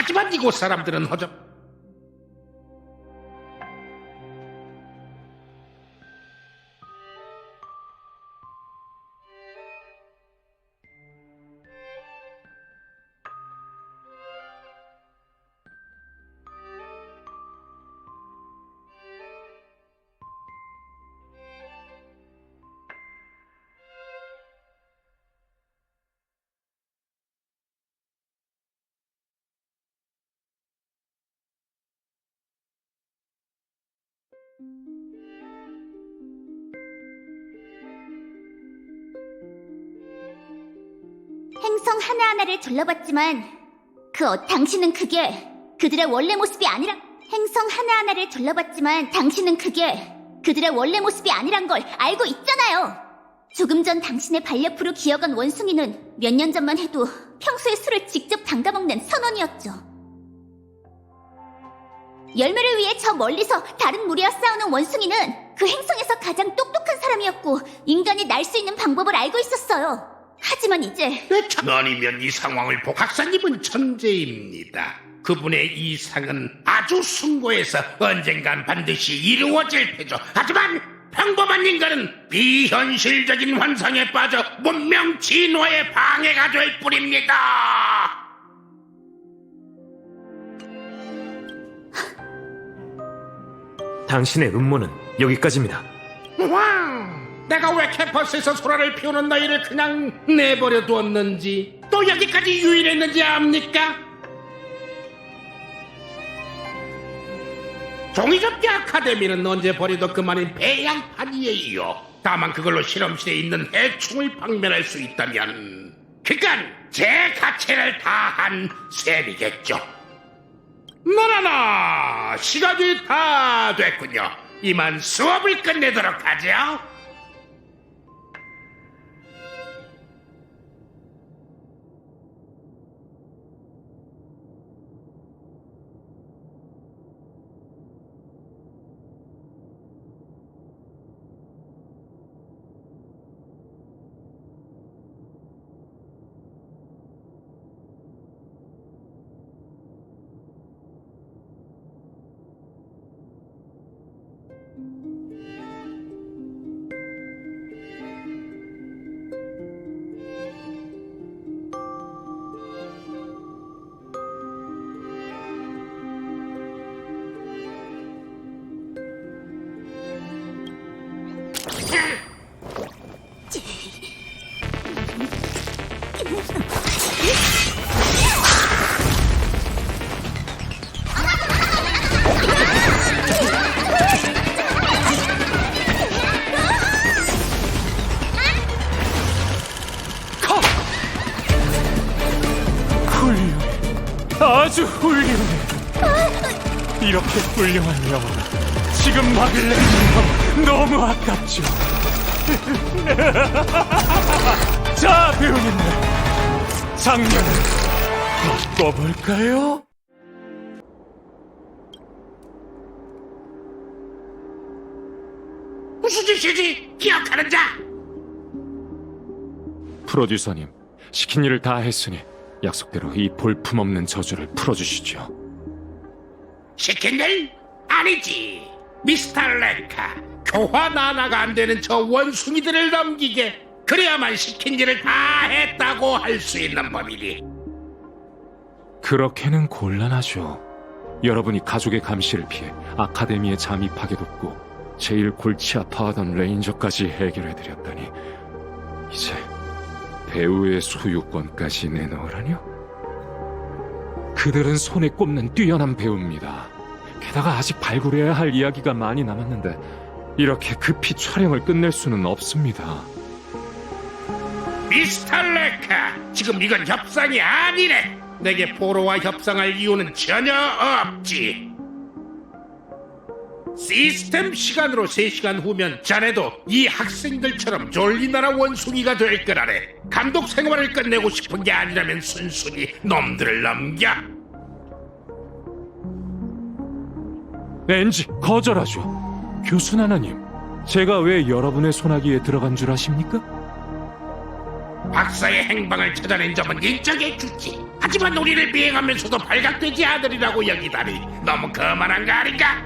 하지만 이곳 사람들은 허접. 행성 하나하나를 둘러봤지만 당신은 그게 그들의 원래 모습이 아니라 행성 하나하나를 둘러봤지만 당신은 그게 그들의 원래 모습이 아니란 걸 알고 있잖아요. 조금 전 당신의 반려푸로 기어간 원숭이는 몇 년 전만 해도 평소에 술을 직접 담가먹는 선원이었죠. 열매를 위해 저 멀리서 다른 무리와 싸우는 원숭이는 그 행성에서 가장 똑똑한 사람이었고 인간이 날 수 있는 방법을 알고 있었어요. 하지만 이제 아니면 이 상황을 보고 박사님은 천재입니다. 그분의 이상은 아주 숭고해서 언젠간 반드시 이루어질 테죠. 하지만 평범한 인간은 비현실적인 환상에 빠져 문명 진화에 방해가 될 뿐입니다. 당신의 음모는 여기까지입니다. 왕! 내가 왜 캠퍼스에서 소라를 피우는 너희를 그냥 내버려 두었는지, 또 여기까지 유인했는지 압니까? 종이접기 아카데미는 언제 버려도 그만인 배양판이에요. 다만 그걸로 실험실에 있는 해충을 박멸할 수 있다면 그건 제 가치를 다한 셈이겠죠. 나나나, 시간이 다 됐군요. 이만 수업을 끝내도록 하죠. 아주 훌륭해. 이렇게 훌륭한 영혼을 지금 막을 내는 건 너무 아깝죠. 자, 배우님들, 장면을 바꿔볼까요? 무슨 짓이지? 기억하는 자! 프로듀서님, 시킨 일을 다 했으니 약속대로 이 볼품없는 저주를 풀어주시죠. 시킨 일? 아니지. 미스터 레카, 교환 하나가 안 되는 저 원숭이들을 넘기게, 그래야만 시킨 일을 다 했다고 할 수 있는 법이니. 그렇게는 곤란하죠. 여러분이 가족의 감시를 피해 아카데미에 잠입하게 돕고 제일 골치 아파하던 레인저까지 해결해드렸다니, 이제 배우의 소유권까지 내놓으라뇨? 그들은 손에 꼽는 뛰어난 배우입니다. 게다가 아직 발굴해야 할 이야기가 많이 남았는데 이렇게 급히 촬영을 끝낼 수는 없습니다. 미스터 레카, 지금 이건 협상이 아니네. 내게 포로와 협상할 이유는 전혀 없지. 시스템 시간으로 3시간 후면 자네도 이 학생들처럼 졸리나라 원숭이가 될 거라네. 감독 생활을 끝내고 싶은 게 아니라면 순순히 놈들을 넘겨. 엔지, 거절하죠. 교수 나나님, 제가 왜 여러분의 소나기에 들어간 줄 아십니까? 박사의 행방을 찾아낸 점은 인정해 주지. 하지만 우리를 비행하면서도 발각되지 않으리라고 여기다니 너무 거만한 거 아닌가?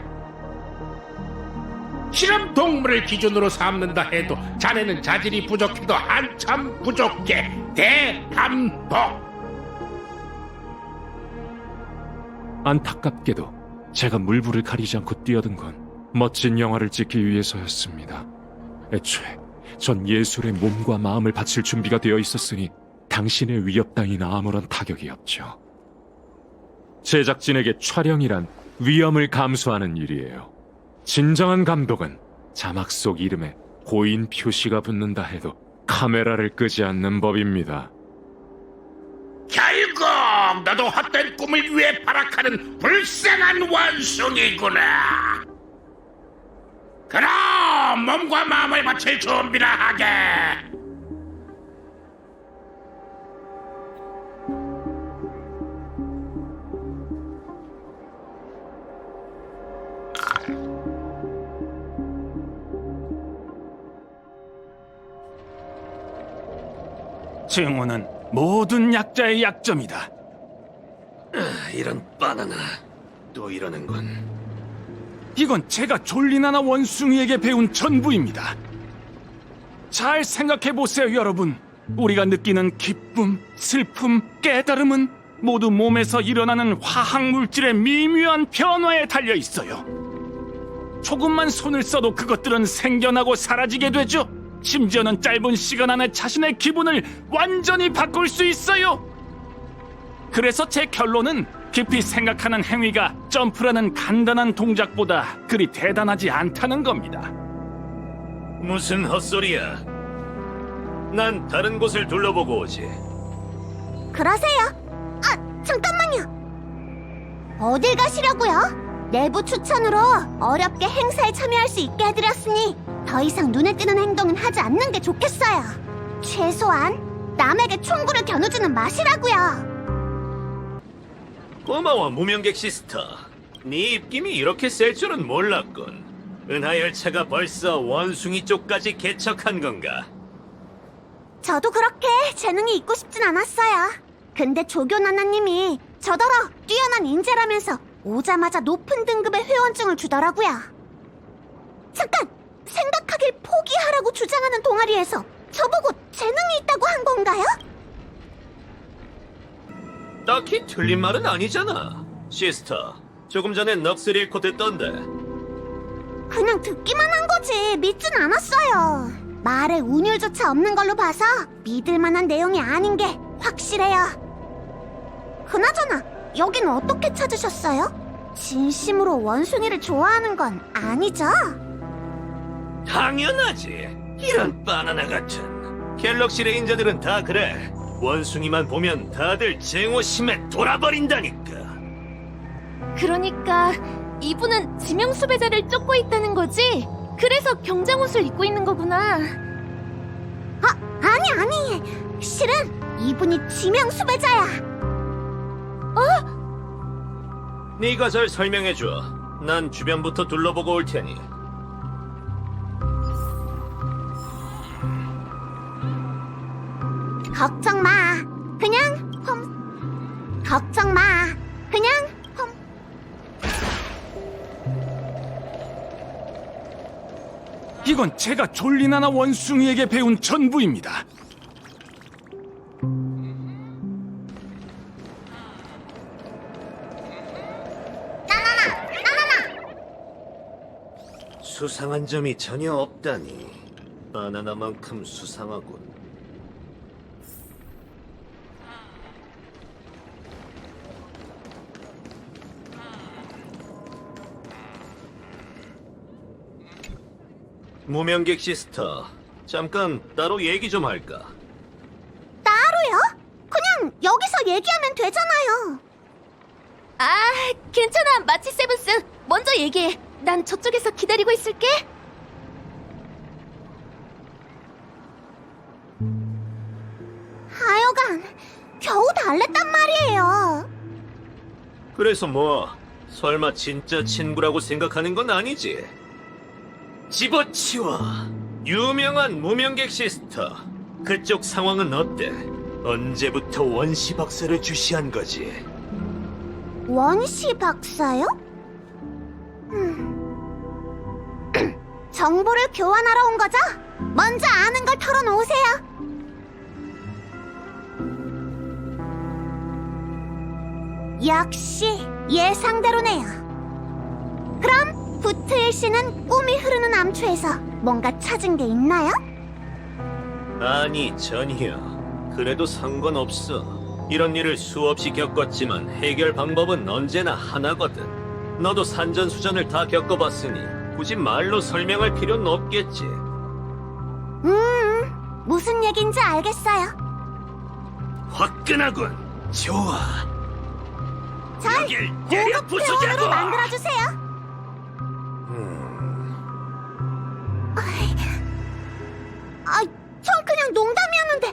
실험 동물을 기준으로 삼는다 해도 자네는 자질이 부족해도 한참 부족해. 대감독. 안타깝게도 제가 물불을 가리지 않고 뛰어든 건 멋진 영화를 찍기 위해서였습니다. 애초에 전 예술에 몸과 마음을 바칠 준비가 되어 있었으니 당신의 위협 따윈 아무런 타격이 없죠. 제작진에게 촬영이란 위험을 감수하는 일이에요. 진정한 감독은 자막 속 이름에 고인 표시가 붙는다 해도 카메라를 끄지 않는 법입니다. 결국 너도 헛된 꿈을 위해 발악하는 불쌍한 원숭이구나. 그럼 몸과 마음을 바칠 준비나 하게. 증오는 모든 약자의 약점이다. 이런 바나나 또 이러는군. 이건 제가 졸리나나 원숭이에게 배운 전부입니다. 잘 생각해보세요, 여러분. 우리가 느끼는 기쁨, 슬픔, 깨달음은 모두 몸에서 일어나는 화학물질의 미묘한 변화에 달려 있어요. 조금만 손을 써도 그것들은 생겨나고 사라지게 되죠. 심지어는 짧은 시간 안에 자신의 기분을 완전히 바꿀 수 있어요. 그래서 제 결론은 깊이 생각하는 행위가 점프라는 간단한 동작보다 그리 대단하지 않다는 겁니다. 무슨 헛소리야. 난 다른 곳을 둘러보고 오지. 그러세요? 아, 잠깐만요. 어딜 가시려고요? 내부 추천으로 어렵게 행사에 참여할 수 있게 해드렸으니 더 이상 눈에 띄는 행동은 하지 않는 게 좋겠어요. 최소한 남에게 총구를 겨누지는 마시라고요. 고마워, 무명객 시스터. 네 입김이 이렇게 셀 줄은 몰랐군. 은하열차가 벌써 원숭이 쪽까지 개척한 건가? 저도 그렇게 재능이 있고 싶진 않았어요. 근데 조교나나님이 저더러 뛰어난 인재라면서 오자마자 높은 등급의 회원증을 주더라고요. 잠깐! 생각하길 포기하라고 주장하는 동아리에서 저보고 재능이 있다고 한 건가요? 딱히 틀린 말은 아니잖아. 시스터, 조금 전에 넋을 잃고 듣던데. 그냥 듣기만 한 거지 믿진 않았어요. 말에 운율조차 없는 걸로 봐서 믿을 만한 내용이 아닌 게 확실해요. 그나저나 여긴 어떻게 찾으셨어요? 진심으로 원숭이를 좋아하는 건 아니죠? 당연하지. 이런 바나나 같은. 갤럭시 레인저들은 다 그래. 원숭이만 보면 다들 증오심에 돌아버린다니까. 그러니까 이분은 지명 수배자를 쫓고 있다는 거지? 그래서 경장옷을 입고 있는 거구나. 아니. 실은 이분이 지명 수배자야. 네가 잘 설명해줘. 난 주변부터 둘러보고 올 테니. 걱정 마. 그냥 걱정 마. 그냥 이건 제가 졸리나나 원숭이에게 배운 전부입니다. 수상한 점이 전혀 없다니. 바나나만큼 수상하군. 무명객 시스터, 잠깐 따로 얘기 좀 할까? 따로요? 그냥 여기서 얘기하면 되잖아요. 아, 괜찮아. 마치 세븐스. 먼저 얘기해. 난 저쪽에서 기다리고 있을게. 하여간 겨우 달랬단 말이에요. 그래서 뭐, 설마 진짜 친구라고 생각하는 건 아니지? 집어치워. 유명한 무명객 시스터. 그쪽 상황은 어때? 언제부터 원시 박사를 주시한 거지? 원시 박사요? 정보를 교환하러 온 거죠? 먼저 아는 걸 털어놓으세요. 역시 예상대로네요. 그럼 부트일 씨는 꿈이 흐르는 암초에서 뭔가 찾은 게 있나요? 아니, 전혀. 그래도 상관없어. 이런 일을 수없이 겪었지만 해결 방법은 언제나 하나거든. 너도 산전수전을 다 겪어봤으니 굳이 말로 설명할 필요는 없겠지. 무슨 얘긴지 알겠어요. 화끈하군. 좋아. 잘 여길 때려 고급 부수자고. 대원으로 만들어주세요. 전 그냥 농담이었는데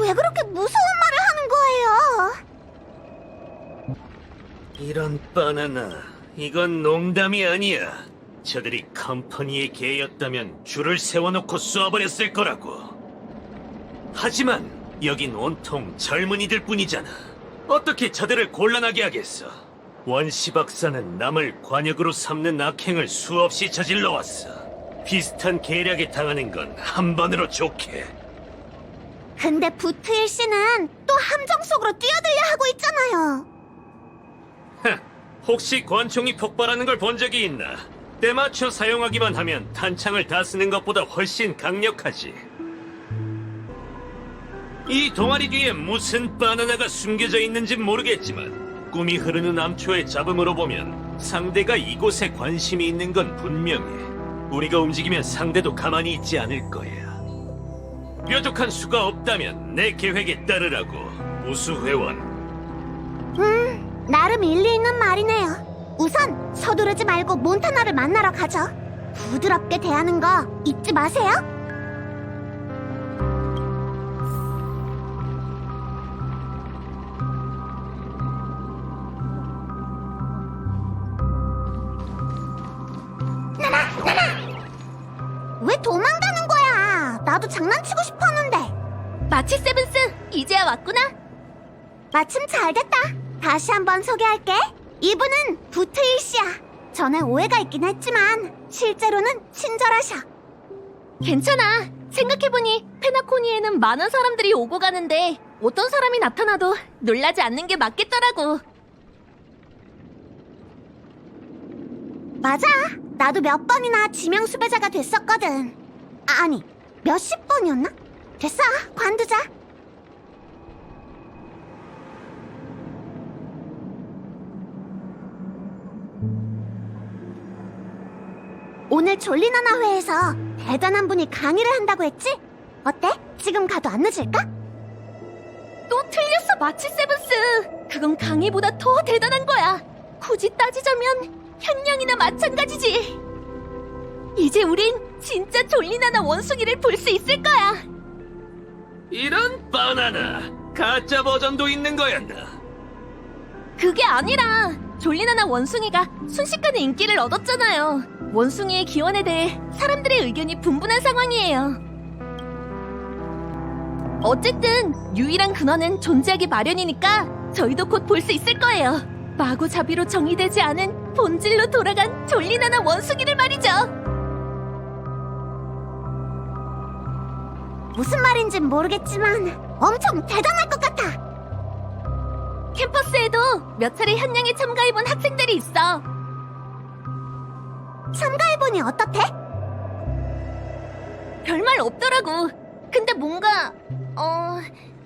왜 그렇게 무서운 말을 하는 거예요? 이런 바나나, 이건 농담이 아니야. 저들이 컴퍼니의 개였다면 줄을 세워놓고 쏘아버렸을 거라고. 하지만 여긴 온통 젊은이들 뿐이잖아. 어떻게 저들을 곤란하게 하겠어? 원시 박사는 남을 관역으로 삼는 악행을 수없이 저질러 왔어. 비슷한 계략에 당하는 건 한 번으로 좋게. 근데 부트일 씨는 또 함정 속으로 뛰어들려 하고 있잖아요. 혹시 권총이 폭발하는 걸 본 적이 있나? 때맞춰 사용하기만 하면 탄창을 다 쓰는 것보다 훨씬 강력하지. 이 동아리 뒤에 무슨 바나나가 숨겨져 있는지 모르겠지만 꿈이 흐르는 암초의 잡음으로 보면 상대가 이곳에 관심이 있는 건 분명해. 우리가 움직이면 상대도 가만히 있지 않을 거야. 뾰족한 수가 없다면 내 계획에 따르라고, 우수회원. 나름 일리 있는 말이네요. 우선 서두르지 말고 몬타나를 만나러 가죠. 부드럽게 대하는 거 잊지 마세요. 왜 도망가는 거야? 나도 장난치고 싶었는데. 마치 세븐스, 이제야 왔구나. 마침 잘 됐다. 다시 한번 소개할게. 이분은 부트일 씨야. 전에 오해가 있긴 했지만 실제로는 친절하셔. 괜찮아. 생각해보니 페나코니에는 많은 사람들이 오고 가는데 어떤 사람이 나타나도 놀라지 않는 게 맞겠더라고. 맞아. 나도 몇 번이나 지명 수배자가 됐었거든. 아니, 몇십 번이었나? 됐어. 관두자. 오늘 졸리나나 회에서 대단한 분이 강의를 한다고 했지? 어때? 지금 가도 안 늦을까? 또 틀렸어, 마치 세븐스. 그건 강의보다 더 대단한 거야. 굳이 따지자면 현냥이나 마찬가지지. 이제 우린 진짜 졸리나나 원숭이를 볼 수 있을 거야. 이런 바나나, 가짜 버전도 있는 거였나? 그게 아니라 졸리나나 원숭이가 순식간에 인기를 얻었잖아요. 원숭이의 기원에 대해 사람들의 의견이 분분한 상황이에요. 어쨌든 유일한 근원은 존재하기 마련이니까 저희도 곧 볼 수 있을 거예요. 마구잡이로 정의되지 않은 본질로 돌아간 졸리나나 원숭이를 말이죠. 무슨 말인진 모르겠지만 엄청 대단할 것 같아. 캠퍼스에도 몇 차례 현냥에 참가해본 학생들이 있어. 참가해보니 어떻대? 별말 없더라고. 근데 뭔가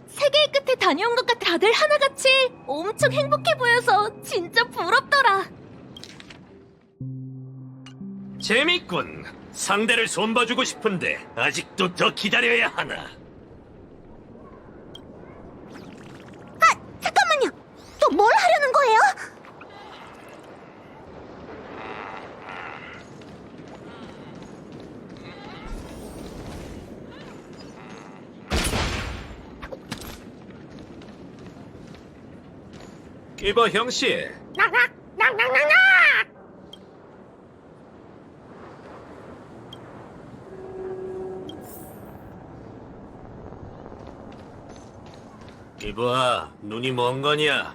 세계의 끝에 다녀온 것 같아. 다들 하나같이 엄청 행복해 보여서 진짜 부럽더라. 재밌군. 상대를 손봐주고 싶은데 아직도 더 기다려야 하나? 잠깐만요. 또 뭘 하려는 거예요? 이봐, 형씨. 이봐, 눈이 먼 거냐?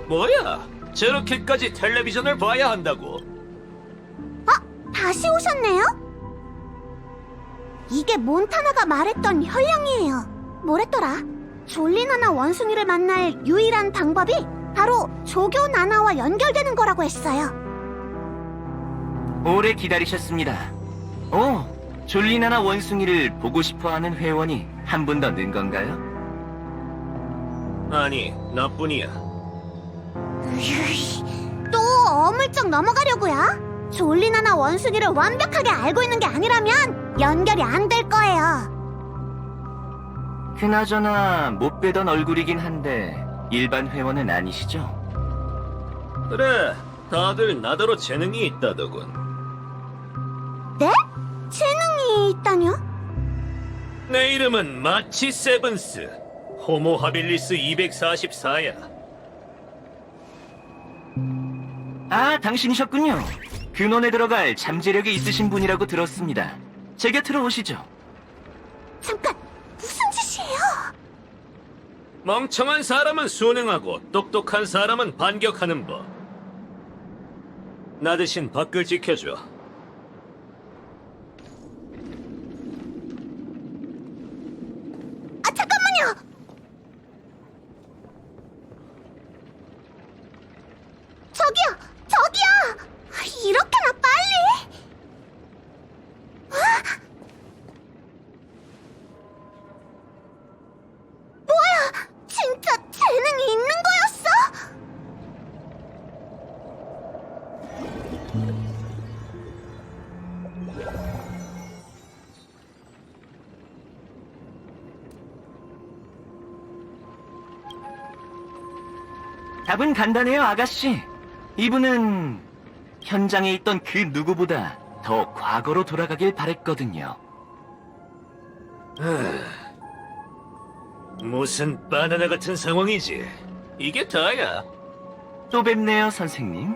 뭐야? 저렇게까지 텔레비전을 봐야 한다고? 다시 오셨네요? 이게 몬타나가 말했던 혈령이에요. 뭐랬더라? 졸리나나 원숭이를 만날 유일한 방법이 바로 조교 나나와 연결되는 거라고 했어요. 오래 기다리셨습니다. 졸리나나 원숭이를 보고 싶어하는 회원이 한 분 더 는 건가요? 아니, 나뿐이야. 또 어물쩍 넘어가려고요? 졸리나나 원숭이를 완벽하게 알고 있는 게 아니라면 연결이 안 될 거예요. 그나저나 못 뵈던 얼굴이긴 한데 일반 회원은 아니시죠? 그래, 다들 나더러 재능이 있다더군. 네? 재능이 있다뇨? 내 이름은 마치 세븐스, 호모 하빌리스 244야. 아, 당신이셨군요. 근원에 들어갈 잠재력이 있으신 분이라고 들었습니다. 제 곁으로 오시죠. 잠깐, 무슨 짓이에요? 멍청한 사람은 순응하고 똑똑한 사람은 반격하는 법. 나 대신 밖을 지켜줘. 아, 잠깐만요! 저기요! 저기요! 이렇게나 빨리? 뭐야! 진짜 재능이 있는 거였어? 답은 간단해요, 아가씨. 이분은 현장에 있던 그 누구보다 더 과거로 돌아가길 바랬거든요. 무슨 바나나 같은 상황이지? 이게 다야. 또 뵙네요, 선생님.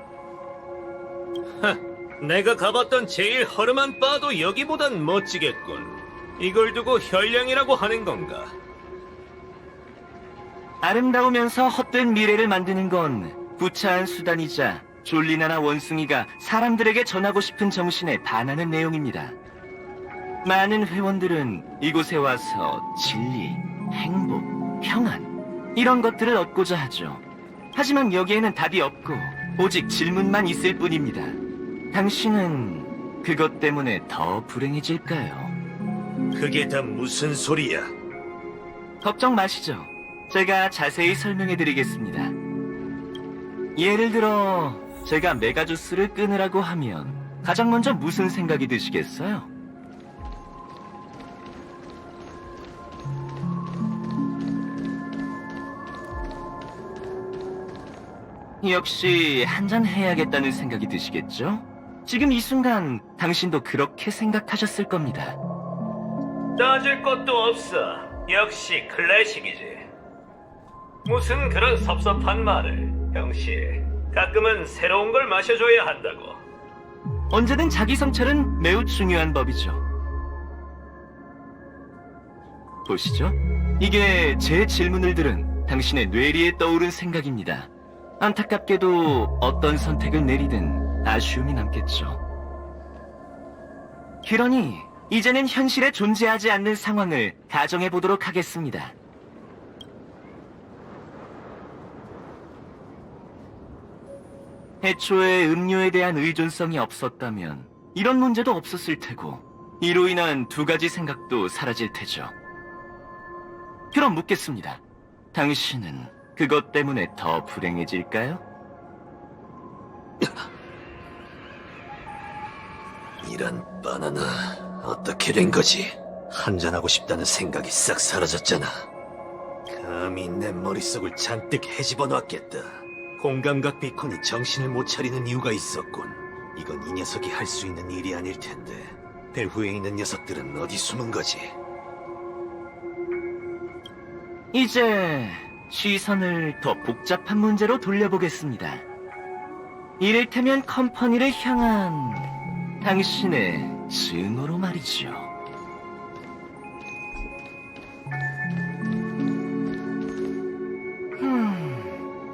내가 가봤던 제일 허름한 바도 여기보단 멋지겠군. 이걸 두고 혈령이라고 하는 건가? 아름다우면서 헛된 미래를 만드는 건 구차한 수단이자 졸리나나 원숭이가 사람들에게 전하고 싶은 정신에 반하는 내용입니다. 많은 회원들은 이곳에 와서 진리, 행복, 평안 이런 것들을 얻고자 하죠. 하지만 여기에는 답이 없고 오직 질문만 있을 뿐입니다. 당신은 그것 때문에 더 불행해질까요? 그게 다 무슨 소리야? 걱정 마시죠. 제가 자세히 설명해 드리겠습니다. 예를 들어 제가 메가주스를 끊으라고 하면 가장 먼저 무슨 생각이 드시겠어요? 역시 한잔 해야겠다는 생각이 드시겠죠? 지금 이 순간 당신도 그렇게 생각하셨을 겁니다. 따질 것도 없어. 역시 클래식이지. 무슨 그런 섭섭한 말을. 형씨, 가끔은 새로운 걸 마셔줘야 한다고. 언제든 자기 성찰은 매우 중요한 법이죠. 보시죠. 이게 제 질문을 들은 당신의 뇌리에 떠오른 생각입니다. 안타깝게도 어떤 선택을 내리든 아쉬움이 남겠죠. 그러니 이제는 현실에 존재하지 않는 상황을 가정해 보도록 하겠습니다. 애초에 음료에 대한 의존성이 없었다면 이런 문제도 없었을 테고 이로 인한 두 가지 생각도 사라질 테죠. 그럼 묻겠습니다. 당신은 그것 때문에 더 불행해질까요? 이런 바나나 어떻게 된 거지? 한잔하고 싶다는 생각이 싹 사라졌잖아. 감히 내 머릿속을 잔뜩 헤집어 놨겠다. 공감각 비콘이 정신을 못 차리는 이유가 있었군. 이건 이 녀석이 할 수 있는 일이 아닐 텐데 배후에 있는 녀석들은 어디 숨은 거지? 이제 시선을 더 복잡한 문제로 돌려보겠습니다. 이를테면 컴퍼니를 향한 당신의 증오로 말이죠.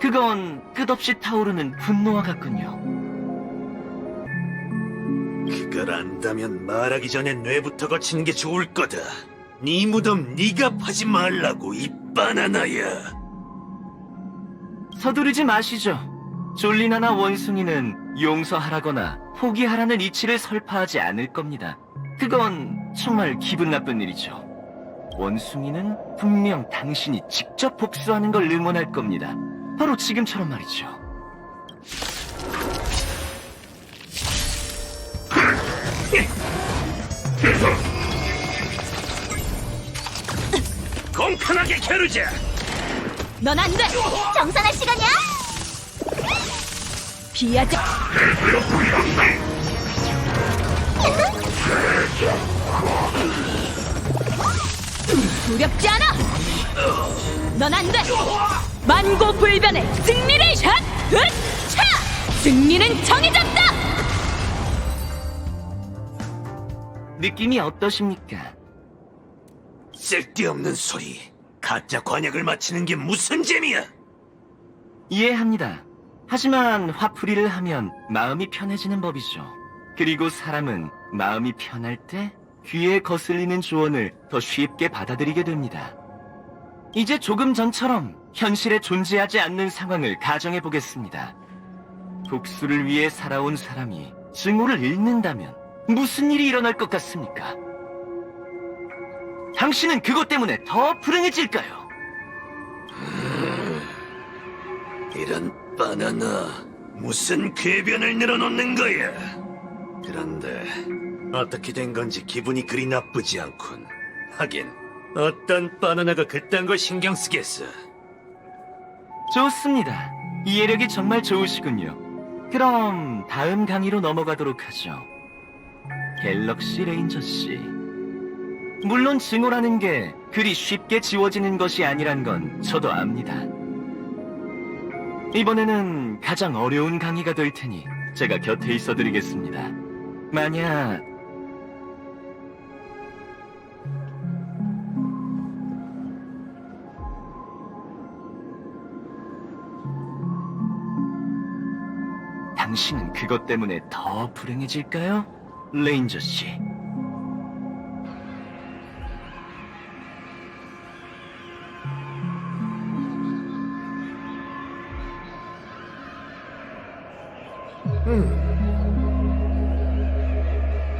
그건 끝없이 타오르는 분노와 같군요. 그걸 안다면 말하기 전에 뇌부터 거치는 게 좋을 거다. 네 무덤 네가 파지 말라고, 이 바나나야. 서두르지 마시죠. 졸리나나 원숭이는 용서하라거나 포기하라는 이치를 설파하지 않을 겁니다. 그건 정말 기분 나쁜 일이죠. 원숭이는 분명 당신이 직접 복수하는 걸 응원할 겁니다. 바로 지금처럼 말이죠. 공평하게 겨루자. 넌 안 돼! 정산할 시간이야? 비하자! 두렵지 않아! 넌 안 돼! 만고불변의 승리를 샷! 차! 승리는 정해졌다! 느낌이 어떠십니까? 쓸데없는 소리. 가짜 관역을 맞히는 게 무슨 재미야? 이해합니다. 하지만 화풀이를 하면 마음이 편해지는 법이죠. 그리고 사람은 마음이 편할 때 귀에 거슬리는 조언을 더 쉽게 받아들이게 됩니다. 이제 조금 전처럼 현실에 존재하지 않는 상황을 가정해 보겠습니다. 복수를 위해 살아온 사람이 증오를 잃는다면 무슨 일이 일어날 것 같습니까? 당신은 그것 때문에 더 불행해질까요? 이런 바나나, 무슨 궤변을 늘어놓는 거야? 그런데 어떻게 된 건지 기분이 그리 나쁘지 않군. 하긴 어떤 바나나가 그딴 걸 신경 쓰겠어. 좋습니다. 이해력이 정말 좋으시군요. 그럼 다음 강의로 넘어가도록 하죠. 갤럭시 레인저 씨. 물론 증오라는 게 그리 쉽게 지워지는 것이 아니란 건 저도 압니다. 이번에는 가장 어려운 강의가 될 테니 제가 곁에 있어 드리겠습니다. 만약 당신은 그것 때문에 더 불행해질까요? 레인저 씨.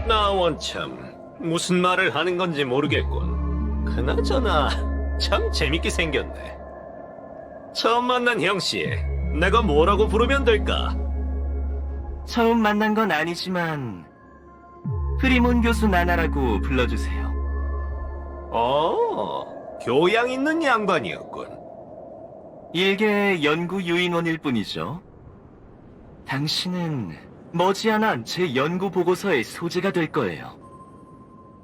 나 원참 무슨 말을 하는 건지 모르겠군. 그나저나 참 재밌게 생겼네. 처음 만난 형씨, 내가 뭐라고 부르면 될까? 처음 만난 건 아니지만 프리몬 교수 나나라고 불러주세요. 교양 있는 양반이었군. 일개 연구 유인원일 뿐이죠. 당신은 머지않아 제 연구 보고서의 소재가 될 거예요.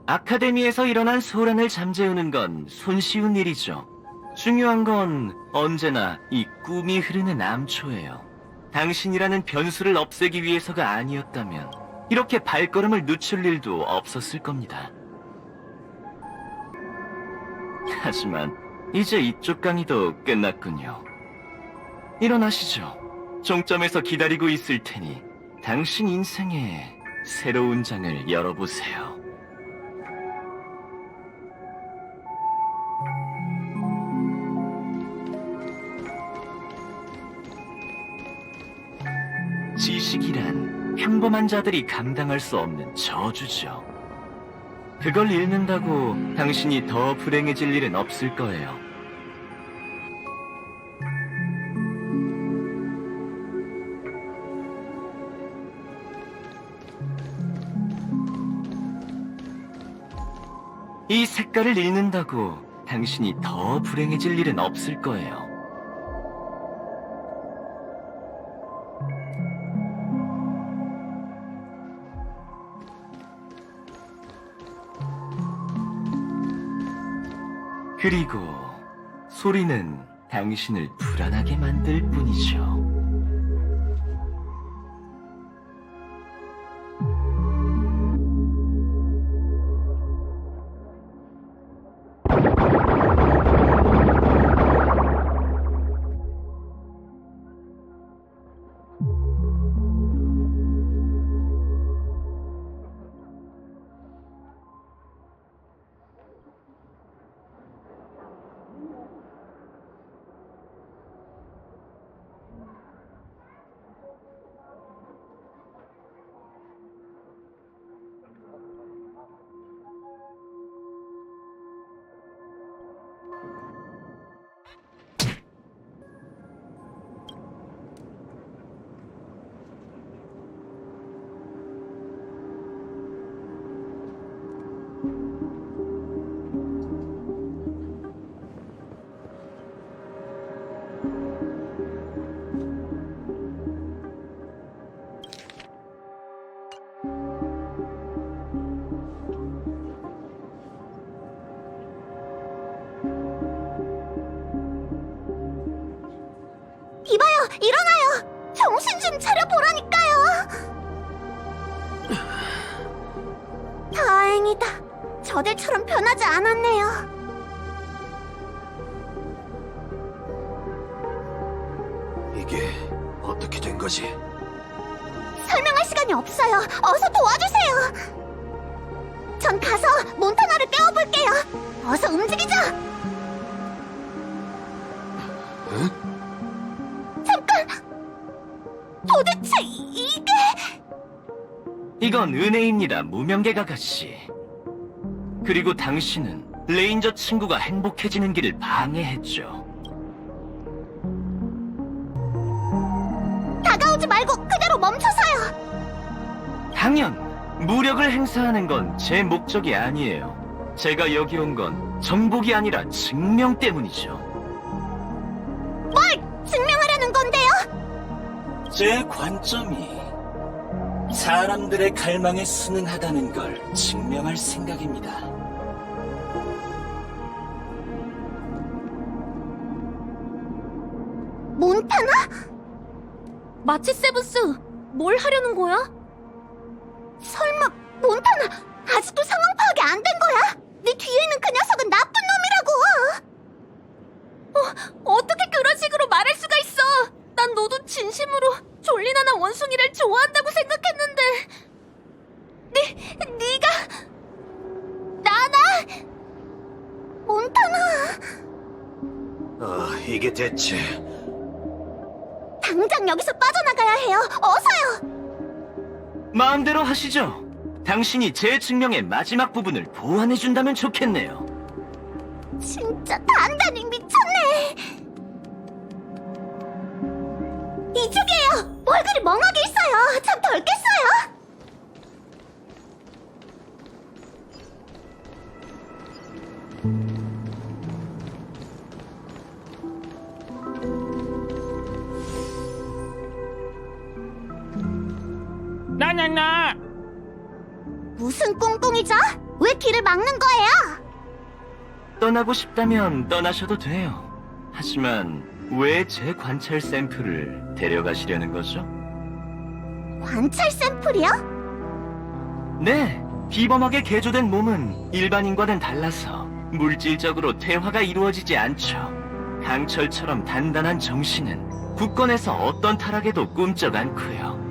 아카데미에서 일어난 소란을 잠재우는 건 손쉬운 일이죠. 중요한 건 언제나 이 꿈이 흐르는 암초예요. 당신이라는 변수를 없애기 위해서가 아니었다면 이렇게 발걸음을 늦출 일도 없었을 겁니다. 하지만 이제 이쪽 강의도 끝났군요. 일어나시죠. 종점에서 기다리고 있을 테니 당신 인생의 새로운 장을 열어보세요. 지식이란 평범한 자들이 감당할 수 없는 저주죠. 그걸 잃는다고 당신이 더 불행해질 일은 없을 거예요. 이 색깔을 잃는다고 당신이 더 불행해질 일은 없을 거예요. 그리고 소리는 당신을 불안하게 만들 뿐이죠. 이봐요, 일어나요. 정신 좀 차려보라니까요. 다행이다. 저들처럼 변하지 않았네요. 이게 어떻게 된 거지? 설명할 시간이 없어요. 어서 도와주세요. 전 가서 몬타나를 깨워볼게요. 어서 움직이자. 잠깐. 도대체 이게... 이건 은혜입니다, 무명객 아가씨. 그리고 당신은 레인저 친구가 행복해지는 길을 방해했죠. 다가오지 말고 그대로 멈춰서요. 당연, 무력을 행사하는 건 제 목적이 아니에요. 제가 여기 온 건 정복이 아니라 증명 때문이죠. 뭘 증명하려는 건데요? 제 관점이 사람들의 갈망에 순응하다는 걸 증명할 생각입니다. 몬타나? 마치 세븐스, 뭘 하려는 거야? 설마 몬타나 아직도 상황 파악이 안 된 거야? 네 뒤에 있는 그 녀석은 나쁜 놈이라고! 어떻게 그런 식으로 말할 수가 있어? 난 너도 진심으로 졸리나나 원숭이를 좋아한다고 생각했는데 네가 나나! 몬타나! 이게 대체... 당장 여기서 빠져나가야 해요! 어서요! 마음대로 하시죠. 당신이 제 증명의 마지막 부분을 보완해준다면 좋겠네요. 진짜 단단히 미쳤네! 이쪽이에요! 얼굴이 멍하게 있어요! 참 덜 깼어요! 나나나! 무슨 꿍꿍이죠? 왜 길을 막는 거예요? 떠나고 싶다면 떠나셔도 돼요. 하지만 왜 제 관찰 샘플을 데려가시려는 거죠? 관찰 샘플이요? 네, 비범하게 개조된 몸은 일반인과는 달라서 물질적으로 대화가 이루어지지 않죠. 강철처럼 단단한 정신은 굳건해서 어떤 타락에도 꿈쩍 않고요.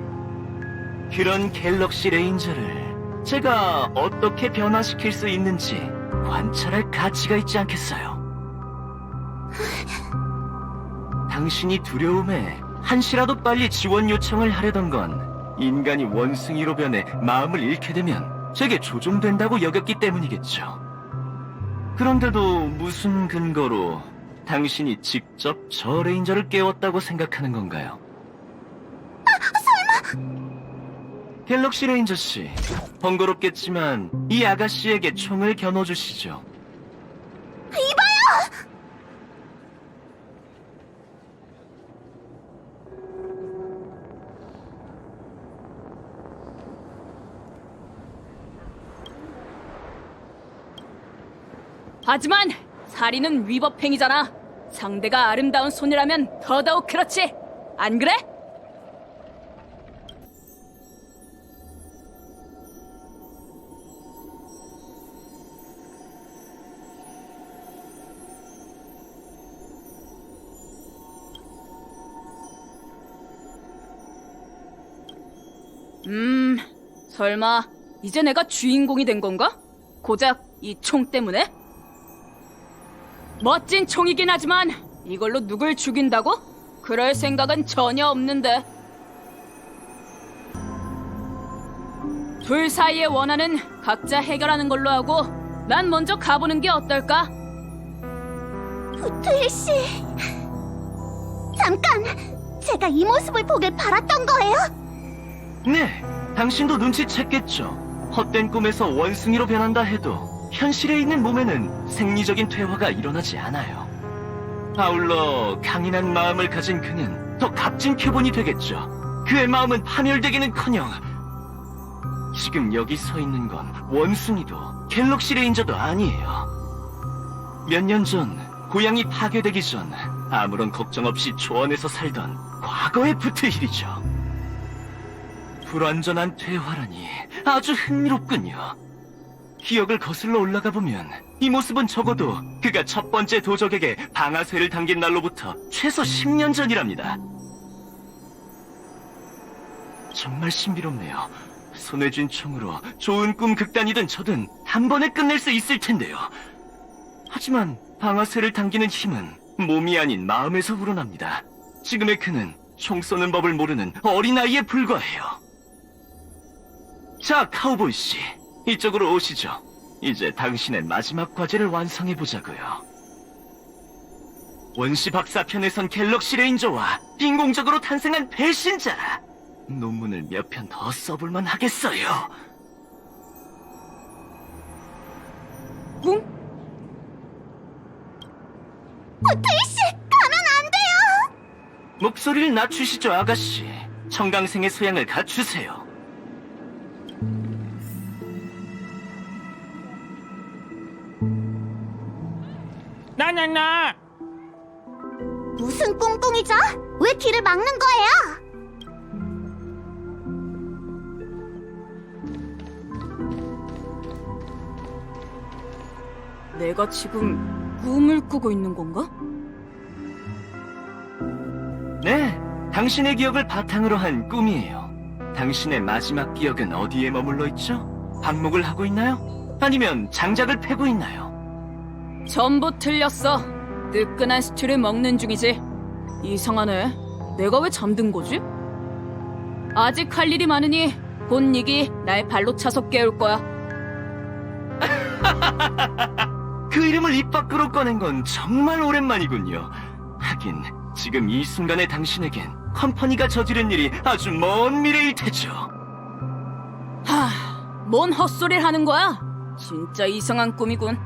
그런 갤럭시 레인저를 제가 어떻게 변화시킬 수 있는지 관찰할 가치가 있지 않겠어요? 당신이 두려움에 한시라도 빨리 지원 요청을 하려던 건 인간이 원숭이로 변해 마음을 잃게 되면 제게 조종된다고 여겼기 때문이겠죠. 그런데도 무슨 근거로 당신이 직접 저 레인저를 깨웠다고 생각하는 건가요? 갤럭시 레인저 씨, 번거롭겠지만 이 아가씨에게 총을 겨눠주시죠. 이봐요! 하지만 살인은 위법행위잖아. 상대가 아름다운 소녀라면 더더욱 그렇지. 안 그래? 설마 이제 내가 주인공이 된 건가? 고작 이 총 때문에? 멋진 총이긴 하지만 이걸로 누굴 죽인다고? 그럴 생각은 전혀 없는데. 둘 사이의 원한은 각자 해결하는 걸로 하고 난 먼저 가보는 게 어떨까? 부트일 씨. 잠깐! 제가 이 모습을 보길 바랐던 거예요? 네, 당신도 눈치챘겠죠. 헛된 꿈에서 원숭이로 변한다 해도 현실에 있는 몸에는 생리적인 퇴화가 일어나지 않아요. 아울러 강인한 마음을 가진 그는 더 값진 표본이 되겠죠. 그의 마음은 파멸되기는커녕 지금 여기 서 있는 건 원숭이도 갤럭시 레인저도 아니에요. 몇 년 전 고향이 파괴되기 전 아무런 걱정 없이 초원에서 살던 과거의 부트힐이죠. 불완전한 퇴화라니 아주 흥미롭군요. 기억을 거슬러 올라가 보면 이 모습은 적어도 그가 첫 번째 도적에게 방아쇠를 당긴 날로부터 최소 10년 전이랍니다. 정말 신비롭네요. 손에 쥔 총으로 좋은 꿈 극단이든 저든 한 번에 끝낼 수 있을 텐데요. 하지만 방아쇠를 당기는 힘은 몸이 아닌 마음에서 우러납니다. 지금의 그는 총 쏘는 법을 모르는 어린아이에 불과해요. 자, 카우보이 씨, 이쪽으로 오시죠. 이제 당신의 마지막 과제를 완성해보자고요. 원시 박사편에선 갤럭시 레인저와 인공적으로 탄생한 배신자. 논문을 몇 편 더 써볼만 하겠어요. 응? 부트일 씨, 가면 안 돼요! 목소리를 낮추시죠, 아가씨. 청강생의 소양을 갖추세요. 나나나! 무슨 꿍꿍이죠? 왜 길을 막는 거예요? 내가 지금 꿈을 꾸고 있는 건가? 네, 당신의 기억을 바탕으로 한 꿈이에요. 당신의 마지막 기억은 어디에 머물러 있죠? 방목을 하고 있나요? 아니면 장작을 패고 있나요? 전부 틀렸어. 뜨끈한 스튜를 먹는 중이지. 이상하네. 내가 왜 잠든 거지? 아직 할 일이 많으니 본닉이 날 발로 차서 깨울 거야. 그 이름을 입 밖으로 꺼낸 건 정말 오랜만이군요. 하긴 지금 이 순간의 당신에겐 컴퍼니가 저지른 일이 아주 먼 미래일 테죠. 뭔 헛소리를 하는 거야? 진짜 이상한 꿈이군.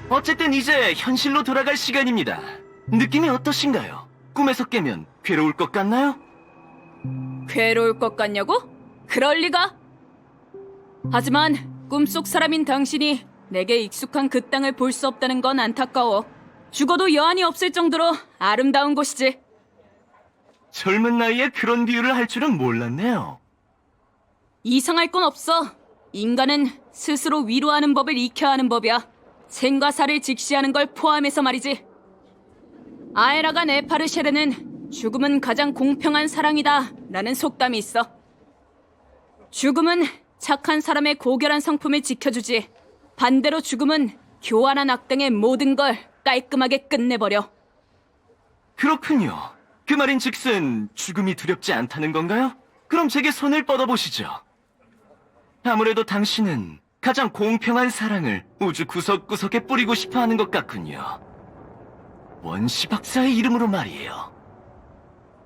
어쨌든 이제 현실로 돌아갈 시간입니다. 느낌이 어떠신가요? 꿈에서 깨면 괴로울 것 같나요? 괴로울 것 같냐고? 그럴 리가. 하지만 꿈속 사람인 당신이 내게 익숙한 그 땅을 볼 수 없다는 건 안타까워. 죽어도 여한이 없을 정도로 아름다운 곳이지. 젊은 나이에 그런 비유를 할 줄은 몰랐네요. 이상할 건 없어. 인간은 스스로 위로하는 법을 익혀야 하는 법이야. 생과 사를 직시하는 걸 포함해서 말이지. 아에라가 네파르쉐르는 죽음은 가장 공평한 사랑이다 라는 속담이 있어. 죽음은 착한 사람의 고결한 성품을 지켜주지, 반대로 죽음은 교활한 악당의 모든 걸 깔끔하게 끝내버려. 그렇군요. 그 말인 즉슨 죽음이 두렵지 않다는 건가요? 그럼 제게 손을 뻗어보시죠. 아무래도 당신은 가장 공평한 사랑을 우주 구석구석에 뿌리고 싶어 하는 것 같군요. 원시 박사의 이름으로 말이에요.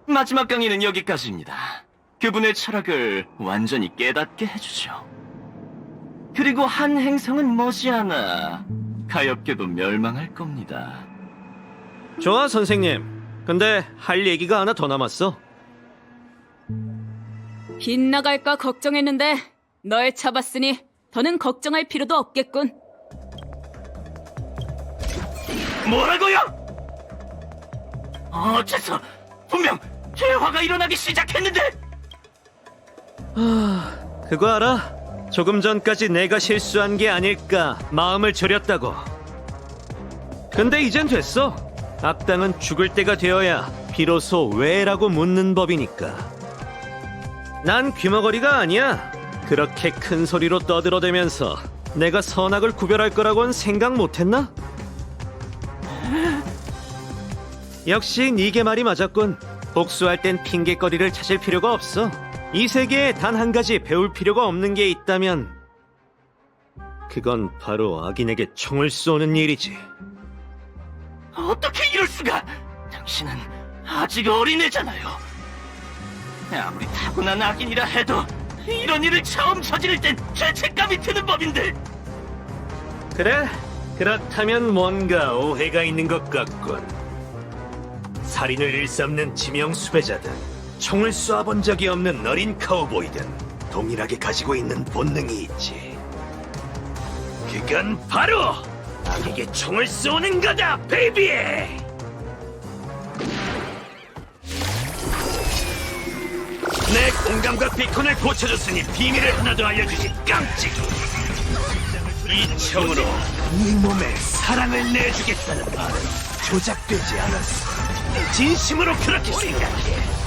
마지막 강의는 여기까지입니다. 그분의 철학을 완전히 깨닫게 해주죠. 그리고 한 행성은 머지않아 가엾게도 멸망할 겁니다. 좋아, 선생님. 근데 할 얘기가 하나 더 남았어. 빗나갈까 걱정했는데 널 잡았으니 더는 걱정할 필요도 없겠군. 뭐라고요? 어째서 분명 대화가 일어나기 시작했는데. 그거 알아? 조금 전까지 내가 실수한 게 아닐까 마음을 졸였다고. 근데 이젠 됐어. 악당은 죽을 때가 되어야 비로소 왜라고 묻는 법이니까. 난 귀머거리가 아니야. 그렇게 큰 소리로 떠들어대면서 내가 선악을 구별할 거라고는 생각 못했나? 역시 네게 말이 맞았군. 복수할 땐 핑계거리를 찾을 필요가 없어. 이 세계에 단 한 가지 배울 필요가 없는 게 있다면 그건 바로 악인에게 총을 쏘는 일이지. 어떻게 이럴 수가? 당신은 아직 어린애잖아요. 아무리 타고난 악인이라 해도 이런 일을 처음 저지를 땐 죄책감이 드는 법인데. 그래? 그렇다면 뭔가 오해가 있는 것 같군. 살인을 일삼는 지명 수배자든 총을 쏴본 적이 없는 어린 카우보이든 동일하게 가지고 있는 본능이 있지. 그건 바로 악에게 총을 쏘는 거다, 베이비! 내 공감각 비콘을 고쳐줬으니 비밀을 하나 더 알려주지, 깜찍이! 이 총으로 네 몸에 사랑을 내주겠다는 말은 조작되지 않았어. 진심으로 그렇게 생각해.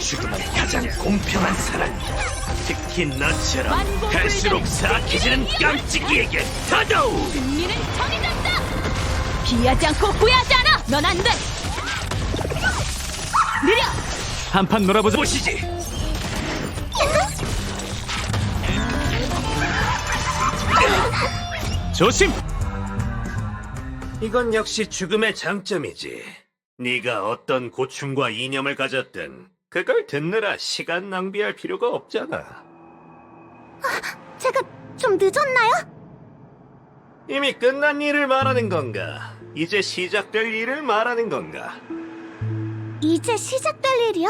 죽음은 가장 공평한 사랑이야. 특히 너처럼 갈수록 사악해지는 깜찍이에게 더더욱. 승리는 정해졌다. 피하지 않고 후회하지 않아. 넌 안 돼. 느려. 한판 놀아보자. 보시지. 조심. 이건 역시 죽음의 장점이지. 네가 어떤 고충과 이념을 가졌든 그걸 듣느라 시간 낭비할 필요가 없잖아. 제가 좀 늦었나요? 이미 끝난 일을 말하는 건가? 이제 시작될 일을 말하는 건가? 이제 시작될 일이요?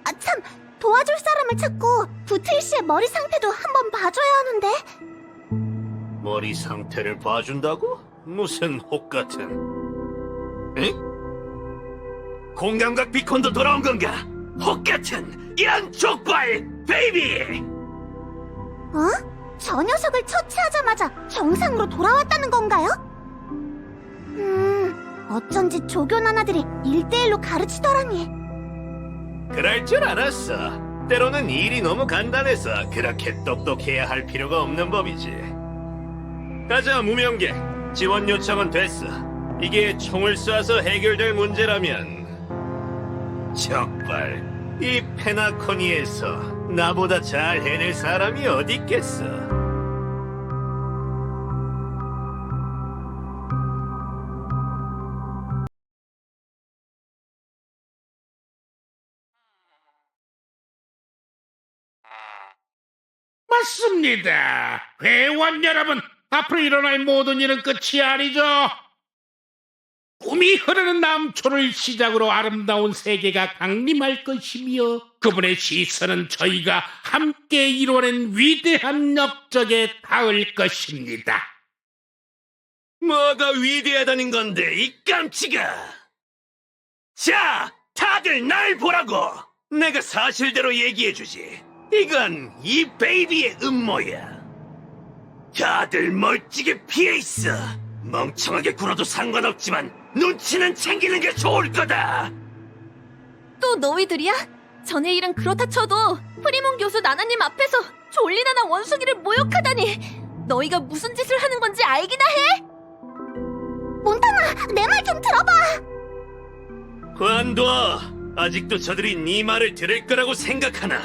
아, 참, 도와줄 사람을 찾고 부트일 씨의 머리 상태도 한번 봐줘야 하는데. 머리 상태를 봐준다고? 무슨 혹 같은? 응? 공감각 비콘도 돌아온 건가? 혹 같은 이런 족발 베이비! 어? 저 녀석을 처치하자마자 정상으로 돌아왔다는 건가요? 어쩐지 조교 나나들이 1대1로 가르치더라니. 그럴 줄 알았어. 때로는 일이 너무 간단해서 그렇게 똑똑해야 할 필요가 없는 법이지. 가자, 무명객. 지원 요청은 됐어. 이게 총을 쏴서 해결될 문제라면 정말 이 페나코니에서 나보다 잘 해낼 사람이 어디 있겠어. 맞습니다. 회원 여러분, 앞으로 일어날 모든 일은 끝이 아니죠. 꿈이 흐르는 남초를 시작으로 아름다운 세계가 강림할 것이며 그분의 시선은 저희가 함께 이뤄낸 위대한 역적에 닿을 것입니다. 뭐가 위대하다는 건데, 이 깜찍아! 자, 다들 날 보라고! 내가 사실대로 얘기해주지. 이건 이 베이비의 음모야. 다들 멀찍이 피해있어. 멍청하게 굴어도 상관없지만 눈치는 챙기는 게 좋을 거다. 또 너희들이야? 전에 일은 그렇다 쳐도 프리몬 교수 나나님 앞에서 졸리나나 원숭이를 모욕하다니. 너희가 무슨 짓을 하는 건지 알기나 해? 몬타나, 내 말 좀 들어봐. 관둬. 아직도 저들이 네 말을 들을 거라고 생각하나?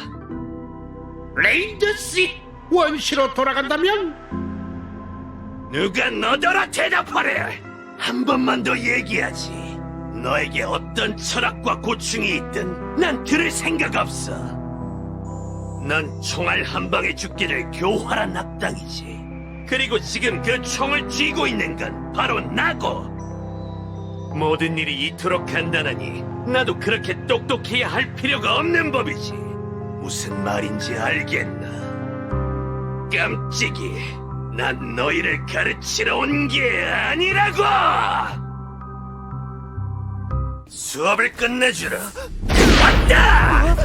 레인저씨, 원시로 돌아간다면? 누가 너더러 대답하래. 한 번만 더 얘기하지. 너에게 어떤 철학과 고충이 있든 난 들을 생각 없어. 넌 총알 한 방에 죽기를 교활한 악당이지. 그리고 지금 그 총을 쥐고 있는 건 바로 나고. 모든 일이 이토록 간단하니 나도 그렇게 똑똑해야 할 필요가 없는 법이지. 무슨 말인지 알겠나? 깜찍이, 난 너희를 가르치러 온 게 아니라고! 수업을 끝내주라. 왔다!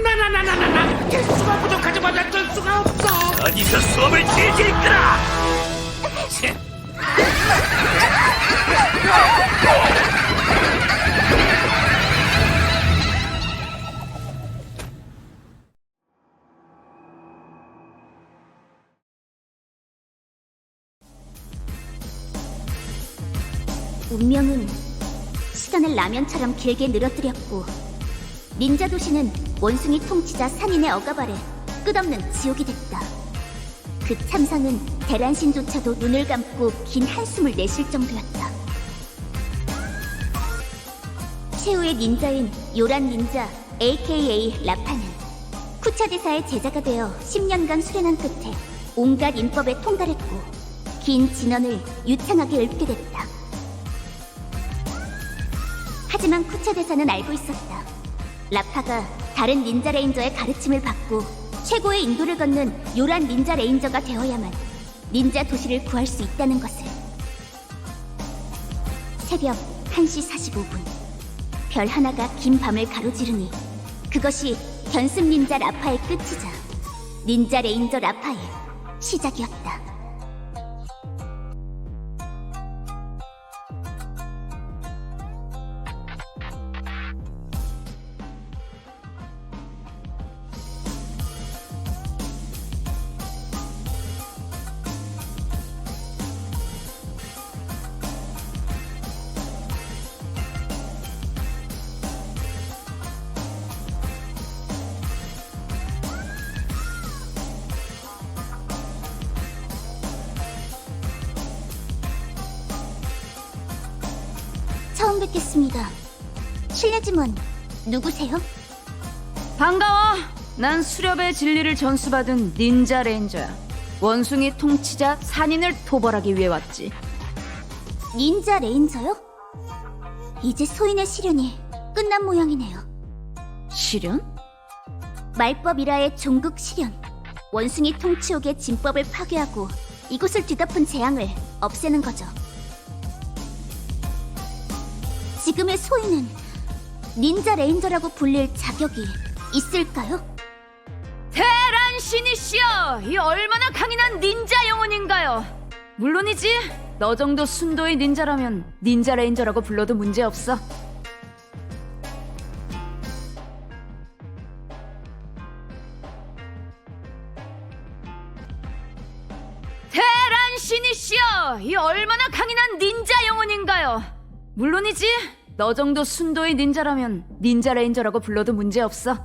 나나나나나나 개수가 부족하지만 어쩔 수가 없어. 어디서 수업을 질질 끌어! 운명은 시간을 라면처럼 길게 늘어뜨렸고 닌자 도시는 원숭이 통치자 산인의 억압 아래 끝없는 지옥이 됐다. 그 참상은 대란신조차도 눈을 감고 긴 한숨을 내쉴 정도였다. 최후의 닌자인 요란 닌자 AKA 라파는 쿠차 대사의 제자가 되어 10년간 수련한 끝에 온갖 인법에 통달했고 긴 진언을 유창하게 읊게 됐다. 하지만 쿠차 대사는 알고 있었다. 라파가 다른 닌자 레인저의 가르침을 받고 최고의 인도를 걷는 요란 닌자 레인저가 되어야만 닌자 도시를 구할 수 있다는 것을. 새벽 1시 45분 별 하나가 긴 밤을 가로지르니 그것이 견습 닌자 라파의 끝이자 닌자 레인저 라파의 시작이었다. 처음 뵙겠습니다. 실례지만 누구세요? 반가워. 난 수렵의 진리를 전수받은 닌자 레인저야. 원숭이 통치자 산인을 토벌하기 위해 왔지. 닌자 레인저요? 이제 소인의 시련이 끝난 모양이네요. 실현? 말법 일화의 종국 실현. 원숭이 통치옥의 진법을 파괴하고 이곳을 뒤덮은 재앙을 없애는 거죠. 지금의 소인은 닌자 레인저라고 불릴 자격이 있을까요? 대란 신이시여, 이 얼마나 강인한 닌자 영혼인가요? 물론이지. 너 정도 순도의 닌자라면 닌자 레인저라고 불러도 문제없어. 대란 신이시여, 이 얼마나 강인한 닌자 영혼인가요? 물론이지. 너 정도 순도의 닌자라면 닌자 레인저라고 불러도 문제없어.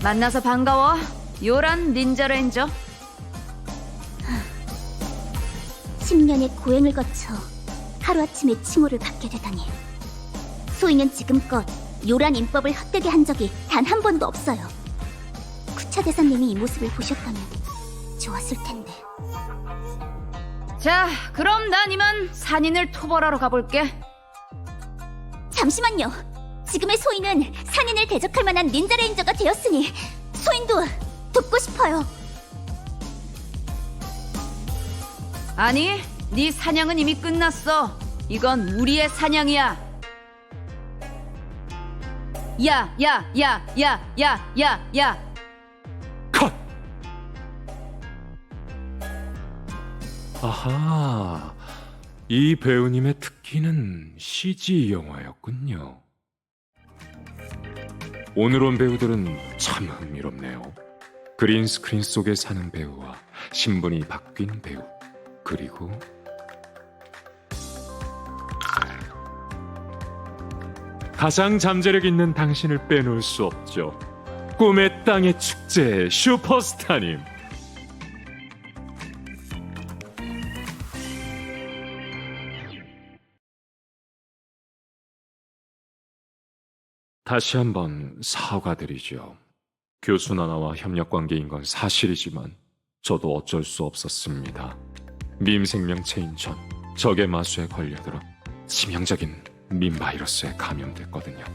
만나서 반가워. 요란 닌자 레인저. 10년의 고행을 거쳐 하루아침에 칭호를 받게 되다니. 소인은 지금껏 요란 인법을 헛되게 한 적이 단 한 번도 없어요. 쿠차 대사님이 이 모습을 보셨다면 좋았을 텐데. 자, 그럼 난 이만 산인을 토벌하러 가볼게. 잠시만요. 지금의 소인은 산인을 대적할 만한 닌자 레인저가 되었으니 소인도 돕고 싶어요. 아니, 네 사냥은 이미 끝났어. 이건 우리의 사냥이야. 야. 컷! 아하, 이 배우님의 특기는 CG 영화였군요. 오늘 온 배우들은 참 흥미롭네요. 그린 스크린 속에 사는 배우와 신분이 바뀐 배우, 그리고 가장 잠재력 있는 당신을 빼놓을 수 없죠. 꿈의 땅의 축제 슈퍼스타님. 다시 한번 사과드리죠. 교수 나나와 협력 관계인 건 사실이지만 저도 어쩔 수 없었습니다. 밈 생명체인 전 적의 마수에 걸려들어 치명적인 밈 바이러스에 감염됐거든요.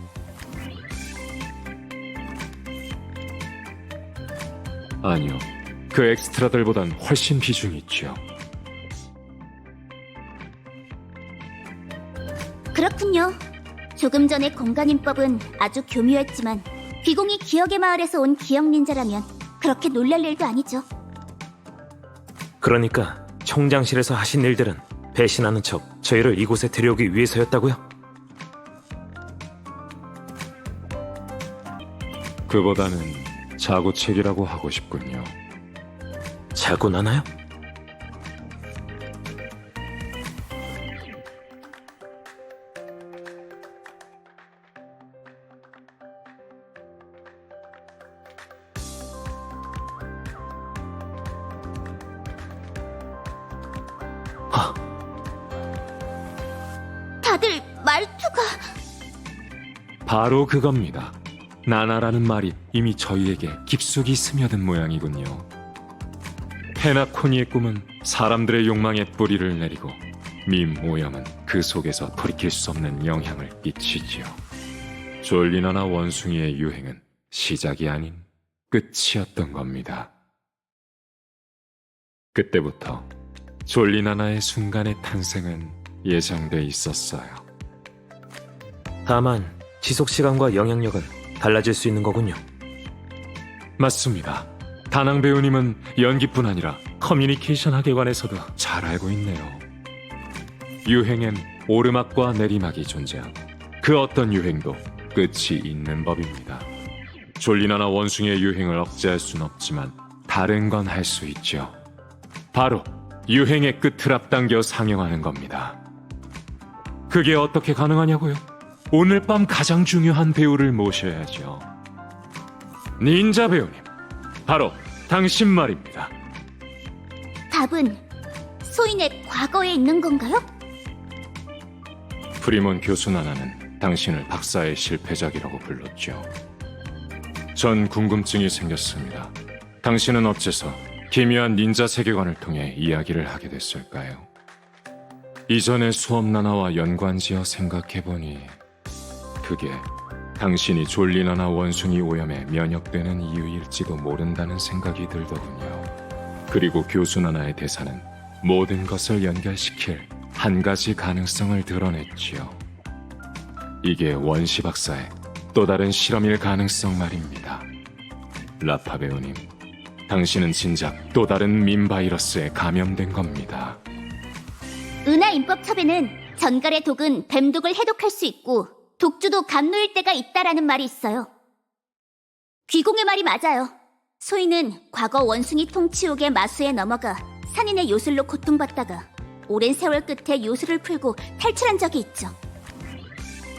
아니요, 그 엑스트라들보단 훨씬 비중이 있죠. 그렇군요. 조금 전에 공간인법은 아주 교묘했지만 비공이 기억의 마을에서 온 기억 닌자라면 그렇게 놀랄 일도 아니죠. 그러니까 총장실에서 하신 일들은 배신하는 척 저희를 이곳에 데려오기 위해서였다고요? 그보다는 자구책이라고 하고 싶군요. 자고 나나요? 다들 말투가... 바로 그겁니다. 나나라는 말이 이미 저희에게 깊숙이 스며든 모양이군요. 페나코니의 꿈은 사람들의 욕망에 뿌리를 내리고 밈 오염은 그 속에서 돌이킬 수 없는 영향을 끼치지요. 졸리나나 원숭이의 유행은 시작이 아닌 끝이었던 겁니다. 그때부터 졸리나나의 순간의 탄생은 예정돼 있었어요. 다만 지속시간과 영향력은 달라질 수 있는 거군요. 맞습니다. 다낭 배우님은 연기뿐 아니라 커뮤니케이션 학에 관해서도 잘 알고 있네요. 유행엔 오르막과 내리막이 존재하고 그 어떤 유행도 끝이 있는 법입니다. 졸리나나 원숭이의 유행을 억제할 순 없지만 다른 건 할 수 있죠. 바로 유행의 끝을 앞당겨 상영하는 겁니다. 그게 어떻게 가능하냐고요? 오늘 밤 가장 중요한 배우를 모셔야죠. 닌자 배우님, 바로 당신 말입니다. 답은 소인의 과거에 있는 건가요? 프리몬 교수 나나는 당신을 박사의 실패작이라고 불렀죠. 전 궁금증이 생겼습니다. 당신은 어째서 기묘한 닌자 세계관을 통해 이야기를 하게 됐을까요? 이전의 수업 나나와 연관지어 생각해보니 그게 당신이 졸리나나 원숭이 오염에 면역되는 이유일지도 모른다는 생각이 들더군요. 그리고 교수 나나의 대사는 모든 것을 연결시킬 한 가지 가능성을 드러냈지요. 이게 원시 박사의 또 다른 실험일 가능성 말입니다. 라파 배우님, 당신은 진작 또 다른 밈 바이러스에 감염된 겁니다. 은하 인법첩에는 전갈의 독은 뱀독을 해독할 수 있고 독주도 감노일 때가 있다라는 말이 있어요. 귀공의 말이 맞아요. 소인은 과거 원숭이 통치옥의 마수에 넘어가 산인의 요술로 고통받다가 오랜 세월 끝에 요술을 풀고 탈출한 적이 있죠.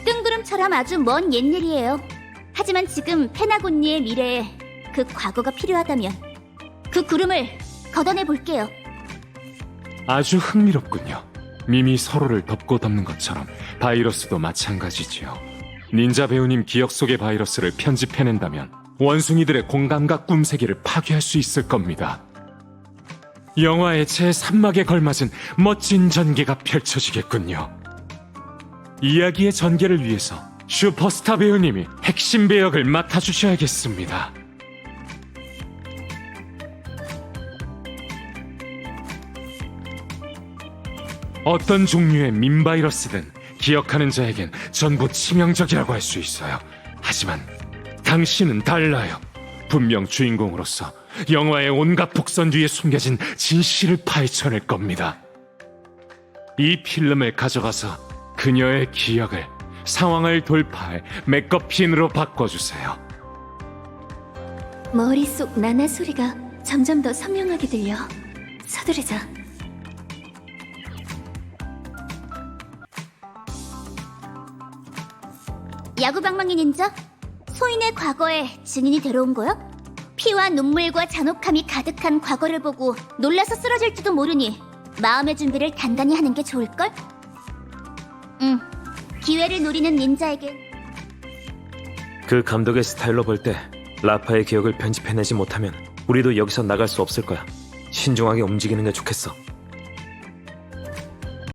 뜬구름처럼 아주 먼 옛일이에요. 하지만 지금 페나곤니의 미래에 그 과거가 필요하다면 그 구름을 걷어내 볼게요. 아주 흥미롭군요. 밈이 서로를 덮고 덮는 것처럼 바이러스도 마찬가지지요. 닌자 배우님 기억 속의 바이러스를 편집해낸다면 원숭이들의 공감과 꿈세계를 파괴할 수 있을 겁니다. 영화의 제3막에 걸맞은 멋진 전개가 펼쳐지겠군요. 이야기의 전개를 위해서 슈퍼스타 배우님이 핵심 배역을 맡아주셔야겠습니다. 어떤 종류의 밈 바이러스든 기억하는 자에겐 전부 치명적이라고 할 수 있어요. 하지만 당신은 달라요. 분명 주인공으로서 영화의 온갖 복선 뒤에 숨겨진 진실을 파헤쳐낼 겁니다. 이 필름을 가져가서 그녀의 기억을, 상황을 돌파할 맥거핀으로 바꿔주세요. 머릿속 나나 소리가 점점 더 선명하게 들려. 서두르자. 야구방망이 닌자? 소인의 과거에 증인이 데려온 거야? 피와 눈물과 잔혹함이 가득한 과거를 보고 놀라서 쓰러질지도 모르니 마음의 준비를 단단히 하는 게 좋을걸? 기회를 노리는 닌자에겐 그 감독의 스타일로 볼 때 라파의 기억을 편집해내지 못하면 우리도 여기서 나갈 수 없을 거야. 신중하게 움직이는 게 좋겠어.